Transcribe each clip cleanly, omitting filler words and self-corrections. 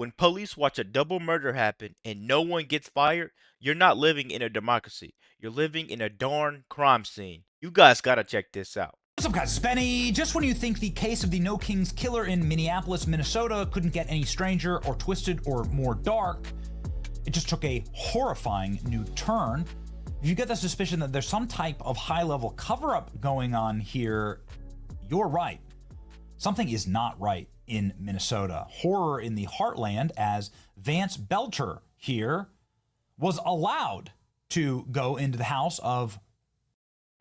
When police watch a double murder happen and no one gets fired, you're not living in a democracy. You're living in a darn crime scene. You guys gotta check this out. What's up, guys? It's Benny. Just when you think the case of the No Kings killer in Minneapolis, Minnesota couldn't get any stranger or twisted or more dark, it just took a horrifying new turn. If you get the suspicion that there's some type of high-level cover-up going on here, you're right. Something is not right in Minnesota. Horror in the heartland, as Vance Belcher here was allowed to go into the house of...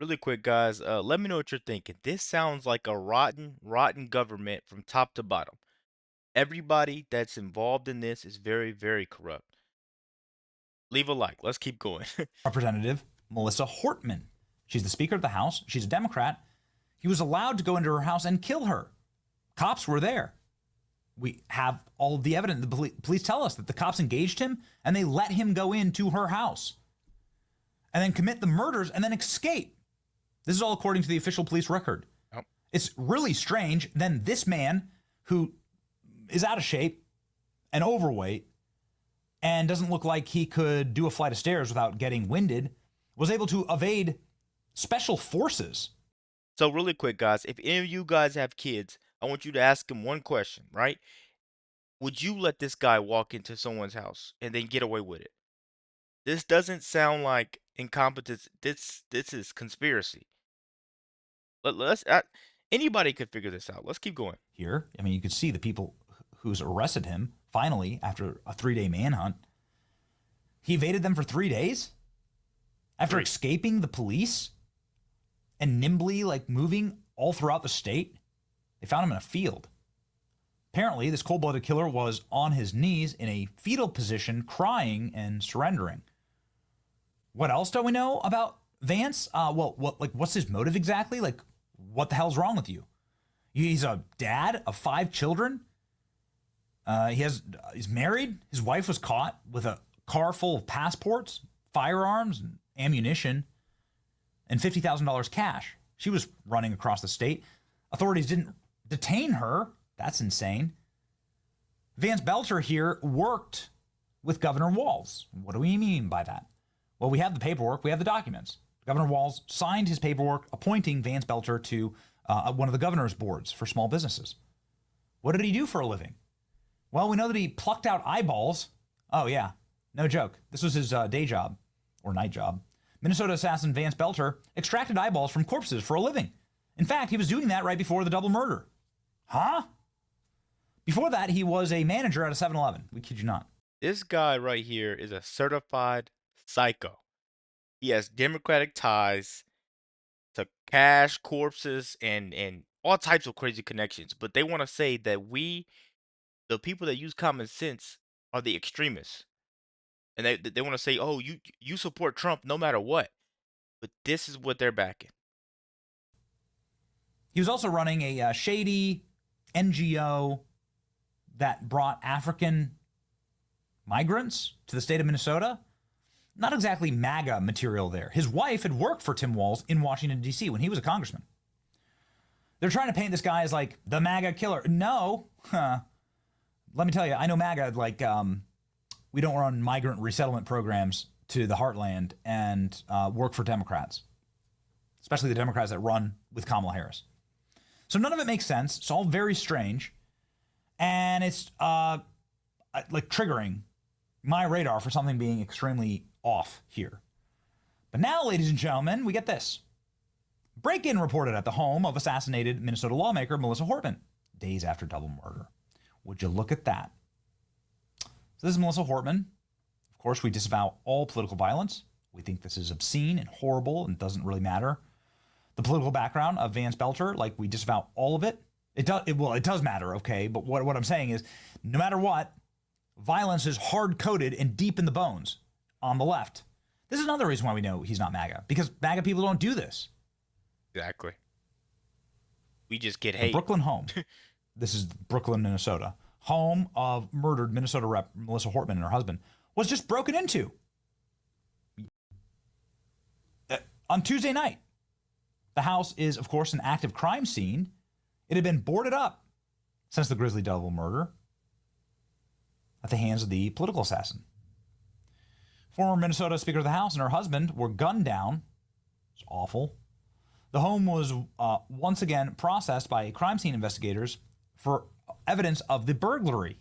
Really quick, guys, let me know what you're thinking. This sounds like a rotten government from top to bottom. Everybody that's involved in this is very, very corrupt. Leave a like. Let's keep going. Representative Melissa Hortman. She's the Speaker of the House. She's a Democrat. He was allowed to go into her house and kill her. Cops were there. We have all of the evidence. The police tell us that the cops engaged him and they let him go into her house and then commit the murders and then escape. This is all according to the official police record. Yep. It's really strange. Then this man, who is out of shape and overweight and doesn't look like he could do a flight of stairs without getting winded, was able to evade special forces. So really quick, guys, if any of you guys have kids, I want you to ask him one question, right? Would you let this guy walk into someone's house and then get away with it? This doesn't sound like incompetence. This is conspiracy. Let's anybody could figure this out. Let's keep going. Here, I mean, you could see the people who's arrested him finally after a 3-day manhunt. He evaded them for 3 days after escaping the police and nimbly moving all throughout the state. They found him in a field. Apparently, this cold-blooded killer was on his knees in a fetal position, crying and surrendering. What else do we know about Vance? What's his motive exactly? What the hell's wrong with you? He's a dad of 5 children. He's married. His wife was caught with a car full of passports, firearms, and ammunition, and $50,000 cash. She was running across the state. Authorities didn't detain her. That's insane. Vance Belcher here worked with Governor Walz. What do we mean by that? Well, we have the paperwork. We have the documents. Governor Walz signed his paperwork appointing Vance Belcher to one of the governor's boards for small businesses. What did he do for a living? Well, we know that he plucked out eyeballs. Oh, yeah. No joke. This was his day job or night job. Minnesota assassin Vance Belcher extracted eyeballs from corpses for a living. In fact, he was doing that right before the double murder. Huh? Before that, he was a manager at a 7-Eleven. We kid you not. This guy right here is a certified psycho. He has Democratic ties to cash, corpses, and all types of crazy connections. But they want to say that we, the people that use common sense, are the extremists. And they want to say, oh, you support Trump no matter what. But this is what they're backing. He was also running a shady NGO that brought African migrants to the state of Minnesota. Not exactly MAGA material there. His wife had worked for Tim Walz in Washington, D.C. when he was a congressman. They're trying to paint this guy as the MAGA killer. No. Let me tell you, I know MAGA, we don't run migrant resettlement programs to the heartland and work for Democrats, especially the Democrats that run with Kamala Harris. So none of it makes sense. It's all very strange. And it's triggering my radar for something being extremely off here. But now, ladies and gentlemen, we get this. Break-in reported at the home of assassinated Minnesota lawmaker Melissa Hortman, days after double murder. Would you look at that? So this is Melissa Hortman. Of course, we disavow all political violence. We think this is obscene and horrible and doesn't really matter. The political background of Vance Belcher, we disavow all of it. It does matter, okay? But what I'm saying is, no matter what, violence is hard-coded and deep in the bones on the left. This is another reason why we know he's not MAGA, because MAGA people don't do this. Exactly. We just get hate. The Brooklyn home. This is Brooklyn, Minnesota. Home of murdered Minnesota rep Melissa Hortman and her husband was just broken into on Tuesday night. The house is, of course, an active crime scene. It had been boarded up since the grisly double murder. at the hands of the political assassin. Former Minnesota Speaker of the House and her husband were gunned down. It's awful. The home was once again processed by crime scene investigators for evidence of the burglary.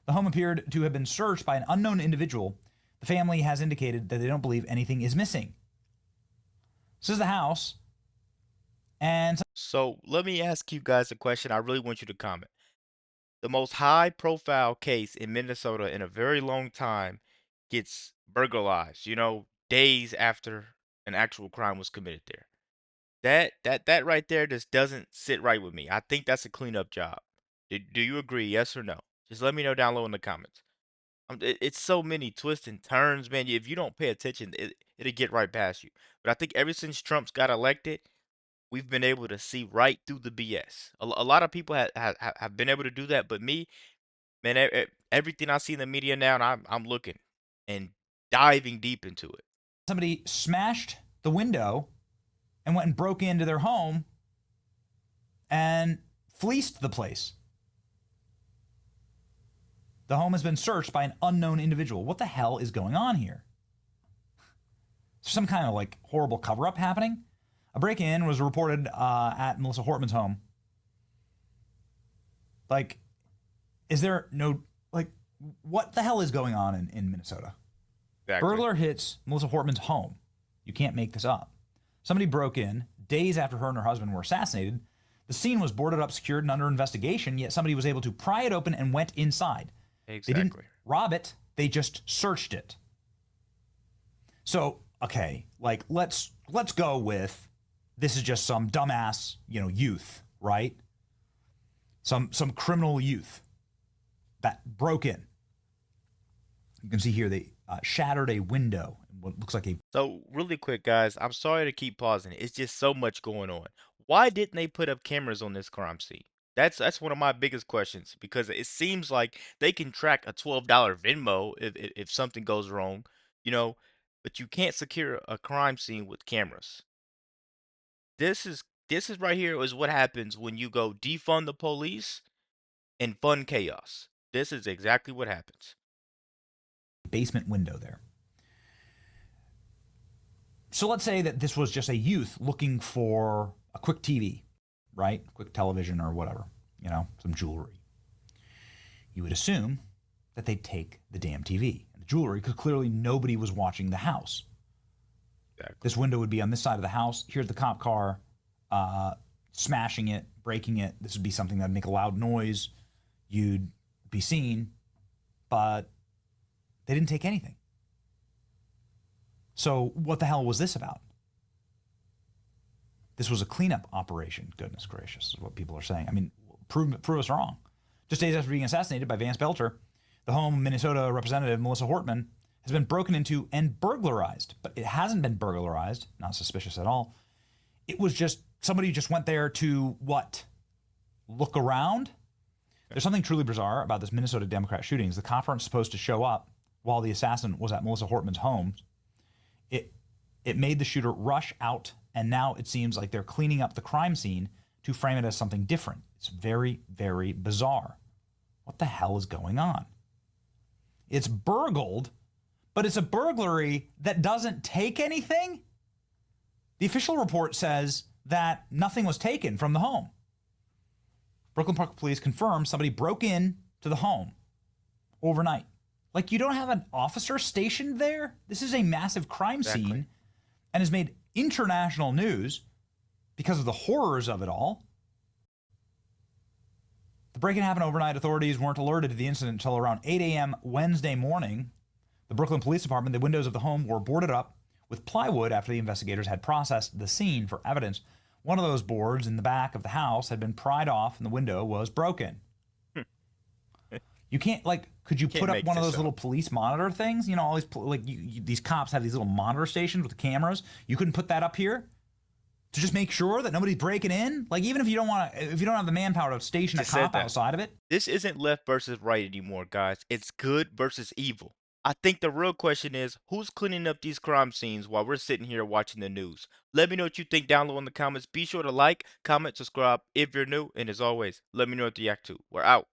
The home appeared to have been searched by an unknown individual. The family has indicated that they don't believe anything is missing. This is the house. And So let me ask you guys a question. I really want you to comment. The most high profile case in Minnesota in a very long time gets burglarized, days after an actual crime was committed there. That right there just doesn't sit right with me. I think that's a cleanup job. Do you agree? Yes or no? Just let me know down low in the comments. It's so many twists and turns, man. If you don't pay attention, it'll get right past you. But I think ever since Trump's got elected, we've been able to see right through the BS. A lot of people have been able to do that, but me, man, everything I see in the media now, and I'm looking and diving deep into it. somebody smashed the window and went and broke into their home and fleeced the place. The home has been searched by an unknown individual. What the hell is going on here? Some kind of like horrible cover up happening. A break in was reported at Melissa Hortman's home. Like, is there no, like, what the hell is going on in Minnesota? Exactly. Burglar hits Melissa Hortman's home. You can't make this up. Somebody broke in days after her and her husband were assassinated. The scene was boarded up, secured, and under investigation, yet somebody was able to pry it open and went inside. Exactly. They didn't rob it, they just searched it. So, okay, like let's go with this is just some dumbass, youth, right? Some criminal youth that broke in. You can see here they shattered a window in what looks like a. So really quick, guys, I'm sorry to keep pausing. It's just so much going on. Why didn't they put up cameras on this crime scene? That's one of my biggest questions because it seems like they can track a $12 Venmo if something goes wrong, you know, but you can't secure a crime scene with cameras. This is right here is what happens when you go defund the police and fund chaos. This is exactly what happens. Basement window there. So let's say that this was just a youth looking for a quick TV, right? Quick television or whatever, some jewelry. You would assume that they'd take the damn TV and the jewelry because clearly nobody was watching the house. Exactly. This window would be on this side of the house. Here's the cop car, smashing it, breaking it. This would be something that would make a loud noise. You'd be seen, but they didn't take anything. So what the hell was this about? This was a cleanup operation. Goodness gracious, is what people are saying. I mean, prove us wrong. Just days after being assassinated by Vance Belcher, the home of Minnesota Representative Melissa Hortman has been broken into and burglarized. But it hasn't been burglarized. Not suspicious at all. It was just somebody just went there to what? Look around? There's something truly bizarre about this Minnesota Democrat shootings. The cops aren't supposed to show up while the assassin was at Melissa Hortman's home. It made the shooter rush out, and now it seems like they're cleaning up the crime scene to frame it as something different. It's very, very bizarre. What the hell is going on? It's burgled, but it's a burglary that doesn't take anything? The official report says that nothing was taken from the home. Brooklyn Park Police confirmed somebody broke in to the home overnight. Like, you don't have an officer stationed there? This is a massive crime scene and has made international news because of the horrors of it all. The break-in happened overnight. Authorities weren't alerted to the incident until around 8 a.m. Wednesday morning. The Brooklyn Police Department, the windows of the home were boarded up with plywood after the investigators had processed the scene for evidence. One of those boards in the back of the house had been pried off and the window was broken. You can't, could you put up one of those little police monitor things? All these, these cops have these little monitor stations with the cameras. You couldn't put that up here to just make sure that nobody's breaking in? Even if you don't have the manpower to station a cop outside of it? This isn't left versus right anymore, guys. It's good versus evil. I think the real question is, who's cleaning up these crime scenes while we're sitting here watching the news? Let me know what you think down below in the comments. Be sure to like, comment, subscribe if you're new. And as always, let me know what you react to. We're out.